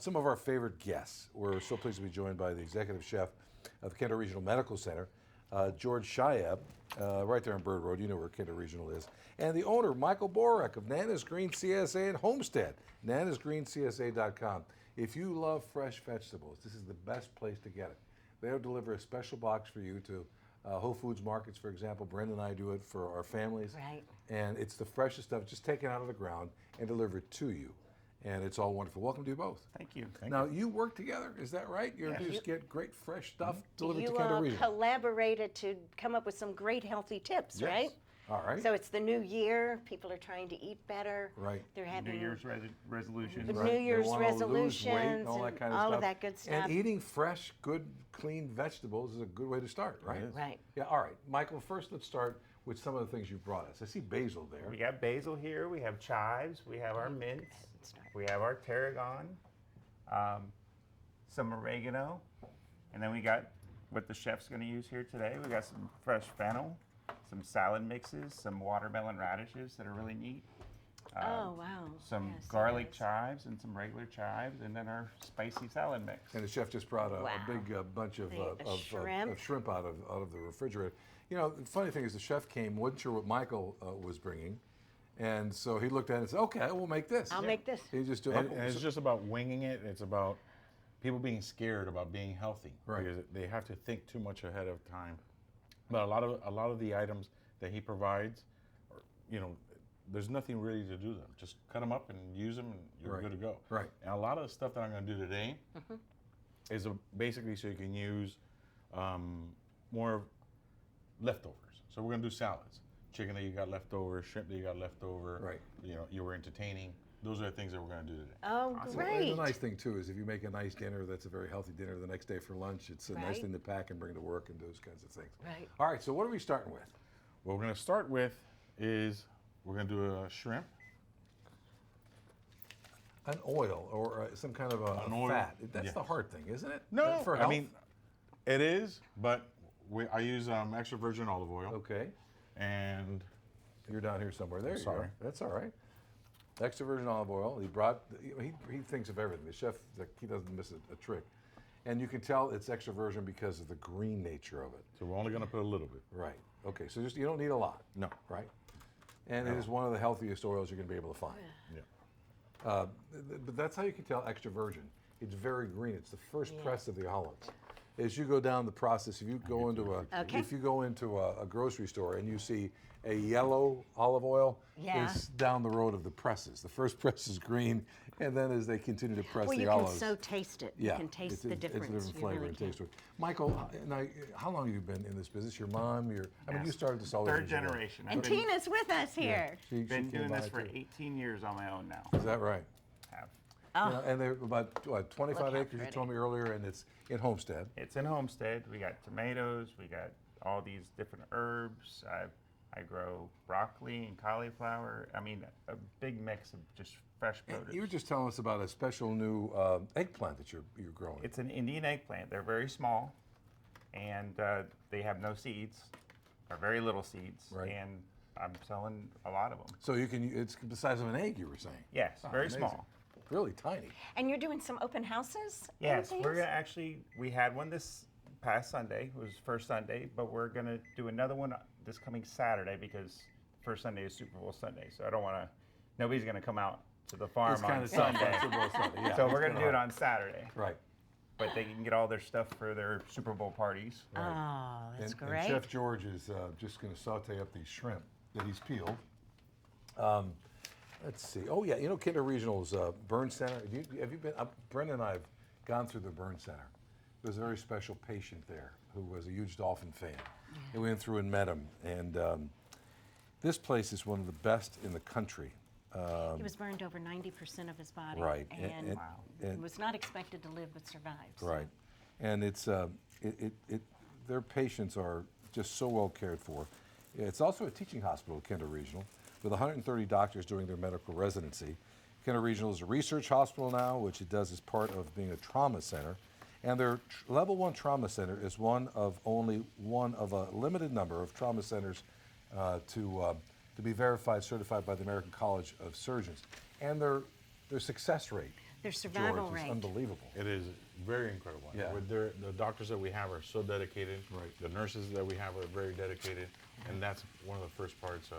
Some of our favorite guests. We're so pleased to be joined by the executive chef of the Kendall Regional Medical Center, Jorge Chayeb, right there on Bird Road. You know where Kendall Regional is. And the owner, Michael Borek of Nana's Greene CSA in Homestead, nanasgreencsa.com. If you love fresh vegetables, this is the best place to get it. They'll deliver a special box for you to Whole Foods markets, for example. Brenda and I do it for our families. Right. And it's the freshest stuff, just taken out of the ground and delivered to you. And it's all wonderful. Welcome to you both. Thank you. Now, you work together, is that right? You just get great fresh stuff delivered to you Kendall all Regional. collaborated to come up with some great healthy tips, right? All right. So it's the new year. People are trying to eat better. Right. They're having New Year's resolutions. New Right. Year's They wanna lose resolutions weight and all that kind of all stuff. of that good stuff. And eating fresh, good, clean vegetables is a good way to start, right? Right. Yeah, all right. Michael, first let's start with some of the things you brought us. I see basil there. We got basil here. We have chives. We have our mints. We have our tarragon. Some oregano. And then we got what the chef's going to use here today. We got some fresh fennel, some salad mixes, some watermelon radishes that are really neat. Oh, wow. Some Yes, garlic yes. chives and some regular chives, and then our spicy salad mix. And the chef just brought a Wow. big bunch of Shrimp. shrimp out of the refrigerator. You know, the funny thing is the chef came, wasn't sure what Michael was bringing, and so he looked at it and said, okay, we'll make this. I'll make this. He just do And it's just about winging it. It's about people being scared about being healthy, Right. Because they have to think too much ahead of time. But a lot of the items that he provides, there's nothing really to do them. Just cut them up and use them, and you're Right. good to go. Right. And a lot of the stuff that I'm going to do today is basically so you can use more leftovers. So we're going to do salads. Chicken that you got leftover, shrimp that you got leftover. Right. You were entertaining. Those are the things that we're going to do today. Oh, And great. the nice thing too is if you make a nice dinner that's a very healthy dinner the next day for lunch, it's a nice Right. thing to pack and bring to work and those kinds of things. Right. All right, so what are we starting with? What we're going to start with is we're going to do a shrimp. An oil or some kind of a An oil, fat. That's yes. the hard thing, isn't it? No, For I health? mean, it is, but I use extra virgin olive oil. Okay. And You're down here somewhere. There you Sorry. go. That's all right. Extra virgin olive oil. He brought. He thinks of everything. The chef, he doesn't miss a trick, and you can tell it's extra virgin because of the green nature of it. so we're only going to put a little bit. Right. Okay. So you don't need a lot. No. Right. And it is one of the healthiest oils you're going to be able to find. Yeah. But that's how you can tell extra virgin. It's very green. It's the first press of the olives. As you go down the process, if you go into a grocery store and you see a yellow olive oil, it's down the road of the presses. The first press is green, and then as they continue to press the olives, you can so taste it. You can taste the difference. It's a different You flavor really and can. taste to it. Michael, now, how long have you been in this business? Your mom, you started this all Third years ago. generation. And Tina's with us here. She Been came doing by this for too. 18 years on my own now. Is that right? Have. Oh, You know, and they're about 25 Look how acres, you pretty. told me earlier, and it's in Homestead. It's in Homestead. We got tomatoes. We got all these different herbs. I grow broccoli and cauliflower. I mean, a big mix of just fresh produce. You were just telling us about a special new eggplant that you're growing. It's an Indian eggplant. They're very small, and they have no seeds, or very little seeds. Right. And I'm selling a lot of them. So it's the size of an egg, you were saying? Yes, very amazing. small. Really tiny. and you're doing some open houses? and Yes, things? we're gonna we had one this past Sunday. It was first Sunday, but we're gonna do another one this coming Saturday because first Sunday is Super Bowl Sunday. So I don't want to. Nobody's gonna come out to the farm It's kind on of tough. Sunday. on Super Bowl Sunday. Yeah, So it's we're gonna kinda do it hard. on Saturday. Right. But they can get all their stuff for their Super Bowl parties. Oh, that's And great. Chef George is just going to saute up these shrimp that he's peeled. Let's see. Oh yeah, Kendall Regional's Burn Center. Have you been? Brenda and I have gone through the Burn Center. There's a very special patient there who was a huge Dolphin fan. And we went through and met him. And this place is one of the best in the country. He was burned over 90% of his body. Right. And, and- was not expected to live, but survived. so. Right, and it's their patients are just so well cared for. It's also a teaching hospital at Kendall Regional with 130 doctors doing their medical residency. Kendall Regional is a research hospital now, which it does as part of being a trauma center. And their level 1 trauma center is one of a limited number of trauma centers to be verified, certified by the American College of Surgeons. And their success rate Their survival George, is rate. unbelievable. It is very incredible. Yeah. With the doctors that we have are so dedicated. Right. The nurses that we have are very dedicated, and that's one of the first parts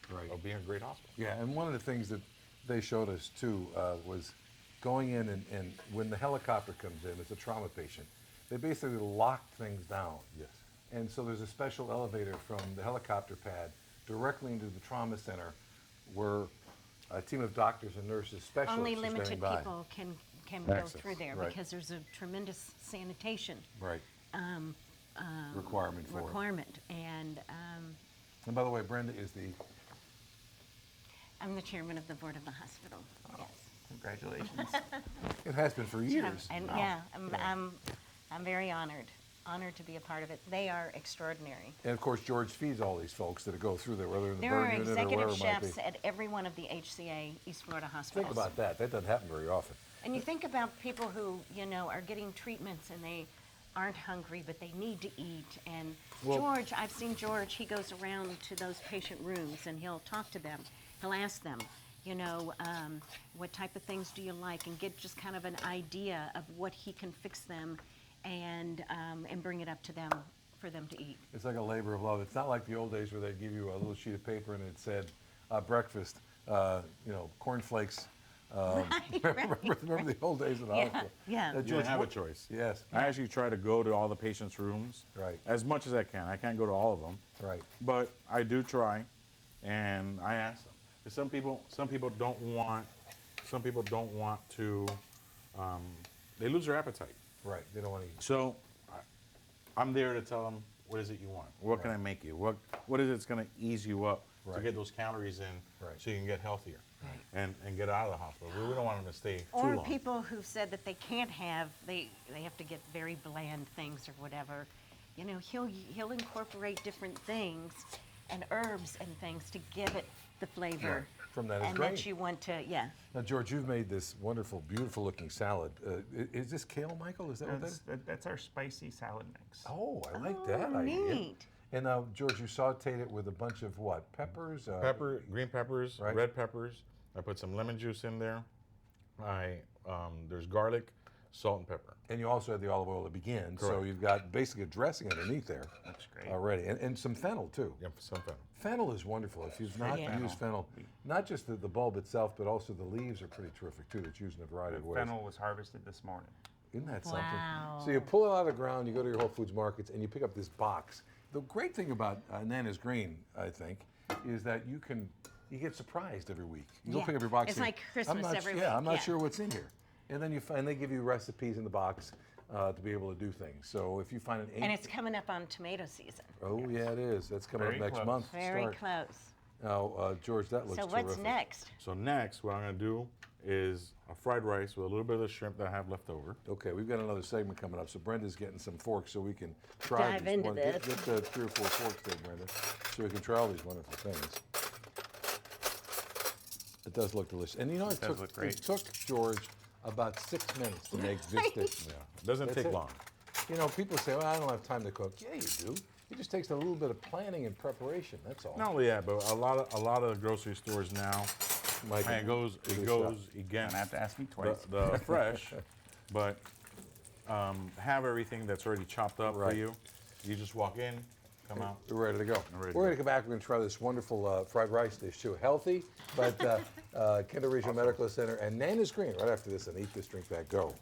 Right. of being a great hospital. Yeah, and one of the things that they showed us too was going in and when the helicopter comes in, it's a trauma patient, they basically lock things down. Yes. And so there's a special elevator from the helicopter pad directly into the trauma center where a team of doctors and nurses, specialists Only are limited standing by. people can go Access. through there Right. because there's a tremendous sanitation Right. Requirement for it. requirement. And And by the way, Brenda is the I'm the chairman of the board of the hospital. Yes. Congratulations. it has been for years. And now. I'm very honored to be a part of it. They are extraordinary. And of course, George feeds all these folks that go through there, whether in the There burn are unit or executive wherever it might be. chefs at every one of the HCA East Florida hospitals. Think about that. That doesn't happen very often. And you think about people who, are getting treatments and they aren't hungry, but they need to eat. And Well- George, I've seen George, he goes around to those patient rooms and he'll talk to them. He'll ask them, what type of things do you like, and get just kind of an idea of what he can fix them and bring it up to them for them to eat. It's like a labor of love. It's not like the old days where they'd give you a little sheet of paper and it said breakfast, cornflakes. Remember the old days in the hospital? yeah. You don't have a choice. Yes. I actually try to go to all the patients' rooms Right. as much as I can. I can't go to all of them, Right. but I do try, and I ask them. 'Cause some people don't want to. They lose their appetite. Right. They don't want to eat. So I'm there to tell them, what is it you want? What can I make you? What is it that's going to ease you up to Right. get those calories in Right. so you can get healthier and get out of the hospital? We don't want them to stay too Or long. people who've said that they can't have, they have to get very bland things or whatever. He'll incorporate different things and herbs and things to give it the flavor. From that is and great. that you want to, yeah. Now, George, you've made this wonderful, beautiful looking salad. Is this kale, Michael? Is that what that is? That's our spicy salad mix. Oh, I like that idea. Neat. And now, George, you sauteed it with a bunch of what? Peppers? Green peppers, Right. red peppers. I put some lemon juice in there. There's garlic, salt, and pepper. And you also had the olive oil to begin. So Correct. you've got basically a dressing underneath there Looks great. already. And some fennel, too. Yeah, some pepper. Fennel is wonderful. If you've not Yeah. used fennel, not just the bulb itself, but also the leaves are pretty terrific, too. That's used in a variety of ways. Fennel was harvested this morning. Isn't that something? Wow. So you pull it out of the ground, you go to your Whole Foods markets, and you pick up this box. The great thing about Nana's Greene, I think, is that you get surprised every week. You go Yeah. pick up your box. It's and like I'm Christmas not every su- week, Yeah, I'm not yeah. sure what's in here. And then they give you recipes in the box to be able to do things. So if you find an And it's coming up on tomato season. oh yeah, it is. That's coming Very up next close. month. Very Start. close. Now, George, that looks So terrific. what's next? So next, what I'm going to do is a fried rice with a little bit of the shrimp that I have left over. Okay, we've got another segment coming up. So Brenda's getting some forks so we can try Dive these. into Get this. the 3 or 4 forks there, Brenda, so we can try all these wonderful things. It does look delicious. And you know, it does look great. took George about 6 minutes to make this dish. Yeah, it doesn't That's take it. long. You know, people say, well, I don't have time to cook. Yeah, you do. It just takes a little bit of planning and preparation, that's all. Not only that, but a lot of grocery stores now, Mike, and it goes good against Don't have to ask me twice. the fresh, but have everything that's already chopped up Right. for you. You just walk in, come out. We're ready to go. ready to We're go. going to come back. We're going to try this wonderful fried rice dish too. Healthy, but Kendall Regional Medical Center and Nana's Greene right after this on Eat This, Drink That, Go.